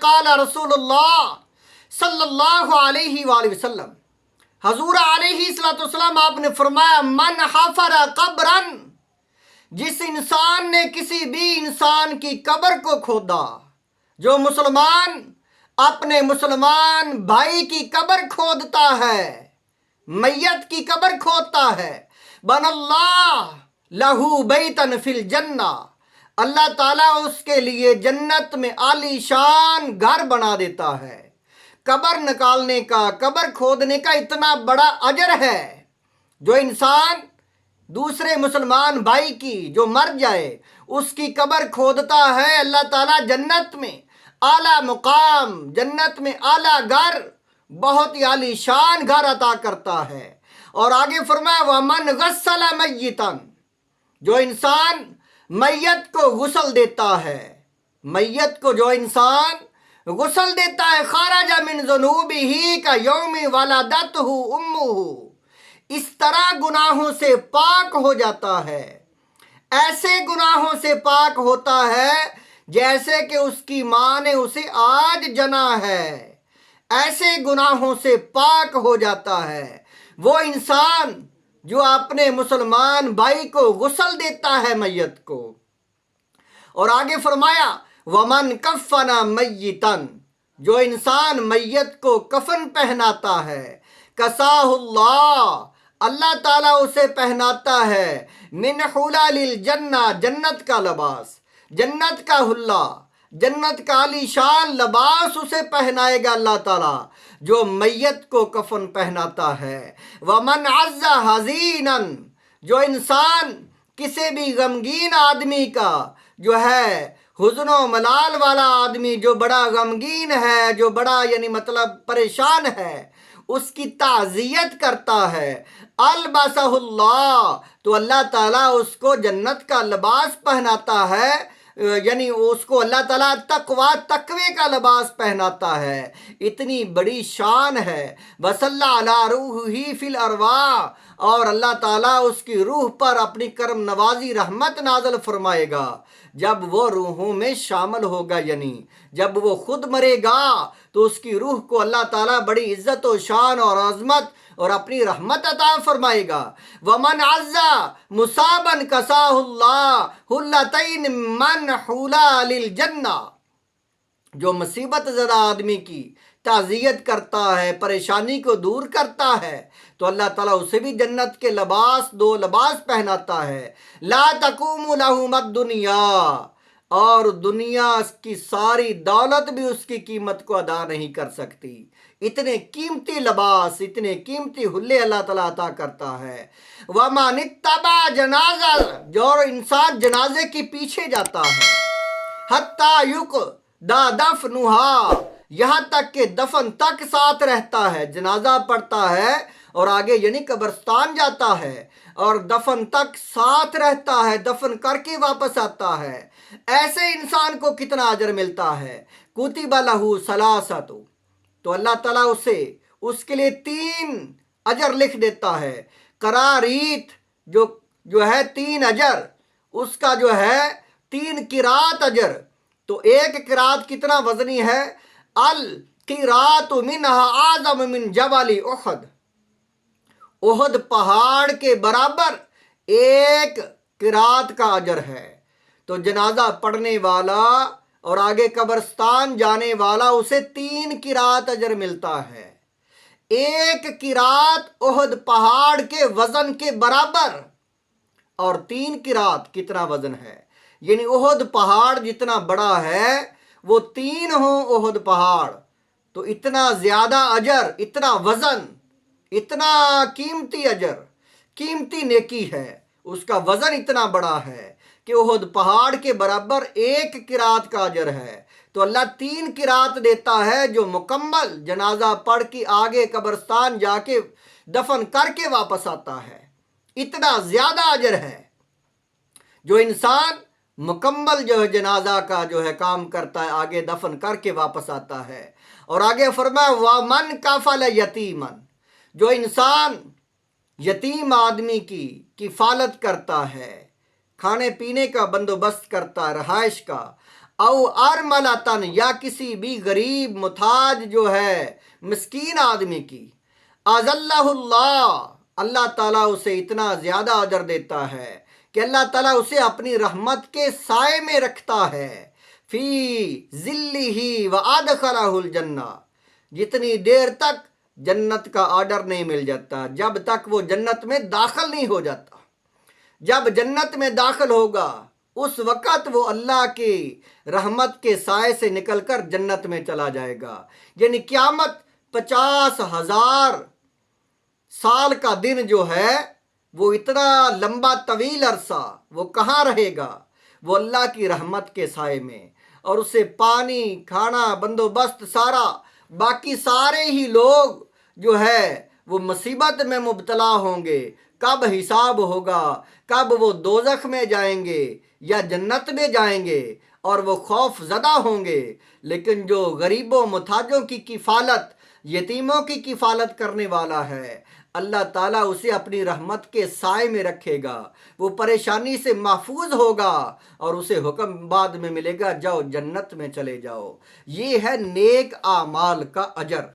قال رسول اللہ صلی اللہ علیہ وآلہ وسلم، حضور علیہ الصلوۃ والسلام آپ نے فرمایا، من حفر قبرا، جس انسان نے کسی بھی انسان کی قبر کو کھودا، جو مسلمان اپنے مسلمان بھائی کی قبر کھودتا ہے، میت کی قبر کھودتا ہے، بن اللہ لہو بیتن فی الجنہ، اللہ تعالیٰ اس کے لیے جنت میں عالی شان گھر بنا دیتا ہے۔ قبر نکالنے کا، قبر کھودنے کا اتنا بڑا اجر ہے۔ جو انسان دوسرے مسلمان بھائی کی جو مر جائے اس کی قبر کھودتا ہے، اللہ تعالیٰ جنت میں اعلیٰ مقام، جنت میں اعلیٰ گھر، بہت ہی عالی شان گھر عطا کرتا ہے۔ اور آگے فرمایا وَمَنْ غَسَّلَ مَيِّتًا، جو انسان میت کو غسل دیتا ہے، میت کو جو انسان غسل دیتا ہے، خرج من ذنوبہ کیوم ولدتہ امہ، اس طرح گناہوں سے پاک ہو جاتا ہے، ایسے گناہوں سے پاک ہوتا ہے جیسے کہ اس کی ماں نے اسے آج جنا ہے، ایسے گناہوں سے پاک ہو جاتا ہے وہ انسان جو اپنے مسلمان بھائی کو غسل دیتا ہے میت کو۔ اور آگے فرمایا وَمَنْ كَفَّنَ مَيِّتًا، جو انسان میت کو کفن پہناتا ہے، کساہ اللہ، اللہ تعالیٰ اسے پہناتا ہے، من حلال الجنہ، جنت کا لباس، جنت کا حلہ، جنت کا عالی شان لباس اسے پہنائے گا اللہ تعالیٰ جو میت کو کفن پہناتا ہے۔ وَمَنْ عَزَّ حَزِينًا، جو انسان کسی بھی غمگین آدمی کا جو ہے حزن و ملال والا آدمی، جو بڑا غمگین ہے، جو بڑا مطلب پریشان ہے، اس کی تعزیت کرتا ہے، البسہ اللہ، تو اللہ تعالیٰ اس کو جنت کا لباس پہناتا ہے، اس کو اللہ تعالیٰ تقوی کا لباس پہناتا ہے۔ اتنی بڑی شان ہے۔ وصلی علی روحہ فی الارواح، اور اللہ تعالیٰ اس کی روح پر اپنی کرم نوازی رحمت نازل فرمائے گا جب وہ روحوں میں شامل ہوگا، جب وہ خود مرے گا تو اس کی روح کو اللہ تعالیٰ بڑی عزت و شان اور عظمت اور اپنی رحمت عطا فرمائے گا۔ وَمَنْ عَزَّ مُصَابًا كَسَاهُ اللَّهُ حُلَّتَيْنِ مَنْ حُلَالِ الْجَنَّةِ، جو مصیبت زدہ آدمی کی تعزیت کرتا ہے، پریشانی کو دور کرتا ہے، تو اللہ تعالیٰ اسے بھی جنت کے دو لباس پہناتا ہے۔ لا تقوم لہم الدنیا، اور دنیا کی ساری دولت بھی اس کی قیمت کو ادا نہیں کر سکتی۔ اتنے قیمتی لباس، اتنے قیمتی حلے اللہ تعالیٰ عطا کرتا ہے۔ وَمَنِ اتَّبَعَ جَنَازَةً، جو انسان جنازے کے پیچھے جاتا ہے، حَتَّى يُقْضَى دَفْنُهَا، یہاں تک کہ دفن تک ساتھ رہتا ہے، جنازہ پڑھتا ہے اور آگے قبرستان جاتا ہے اور دفن تک ساتھ رہتا ہے، دفن کر کے واپس آتا ہے، ایسے انسان کو کتنا اجر ملتا ہے۔ کتب لہ ثلاثۃ، تو اللہ تعالیٰ اس کے لیے 3 اجر لکھ دیتا ہے۔ قراریت، جو ہے 3 اجر، اس کا جو ہے 3 قرات اجر، تو ایک قرات کتنا وزنی ہے؟ القرات منها اعظم من جبل احد، احد پہاڑ کے برابر ایک قرات کا اجر ہے۔ تو جنازہ پڑھنے والا اور آگے قبرستان جانے والا اسے 3 قرات اجر ملتا ہے۔ ایک قرات احد پہاڑ کے وزن کے برابر، اور 3 قرات کتنا وزن ہے؟ احد پہاڑ جتنا بڑا ہے وہ 3 ہوں احد پہاڑ، تو اتنا زیادہ اجر، اتنا وزن، اتنا قیمتی اجر، قیمتی نیکی ہے، اس کا وزن اتنا بڑا ہے کہ احد پہاڑ کے برابر ایک قرات کا اجر ہے۔ تو اللہ 3 قرات دیتا ہے جو مکمل جنازہ پڑھ کے آگے قبرستان جا کے دفن کر کے واپس آتا ہے، اتنا زیادہ اجر ہے۔ جو انسان مکمل جنازہ کا کام کرتا ہے، آگے دفن کر کے واپس آتا ہے۔ اور آگے فرمایا وَمَنْ كَفَلَ يَتِيمًا، جو انسان یتیم آدمی کی کفالت کرتا ہے، کھانے پینے کا بندوبست کرتا ہے، رہائش کا، او ارملتن، یا کسی بھی غریب محتاج جو ہے مسکین آدمی کی، اذلہ اللہ، اللہ تعالیٰ اسے اتنا زیادہ اجر دیتا ہے کہ اللہ تعالیٰ اسے اپنی رحمت کے سائے میں رکھتا ہے، فی ذلہ وادخلہ الجنہ، جتنی دیر تک جنت کا آرڈر نہیں مل جاتا، جب تک وہ جنت میں داخل نہیں ہو جاتا۔ جب جنت میں داخل ہوگا اس وقت وہ اللہ کی رحمت کے سائے سے نکل کر جنت میں چلا جائے گا۔ یعنی قیامت 50,000 سال کا دن جو ہے وہ اتنا لمبا طویل عرصہ وہ کہاں رہے گا؟ وہ اللہ کی رحمت کے سائے میں، اور اسے پانی، کھانا، بندوبست سارا، باقی سارے ہی لوگ جو ہے وہ مصیبت میں مبتلا ہوں گے۔ کب حساب ہوگا، کب وہ دوزخ میں جائیں گے یا جنت میں جائیں گے، اور وہ خوف زدہ ہوں گے۔ لیکن جو غریبوں محتاجوں کی کفالت، یتیموں کی کفالت کرنے والا ہے، اللہ تعالیٰ اسے اپنی رحمت کے سائے میں رکھے گا، وہ پریشانی سے محفوظ ہوگا، اور اسے حکم بعد میں ملے گا جاؤ جنت میں چلے جاؤ۔ یہ ہے نیک اعمال کا اجر۔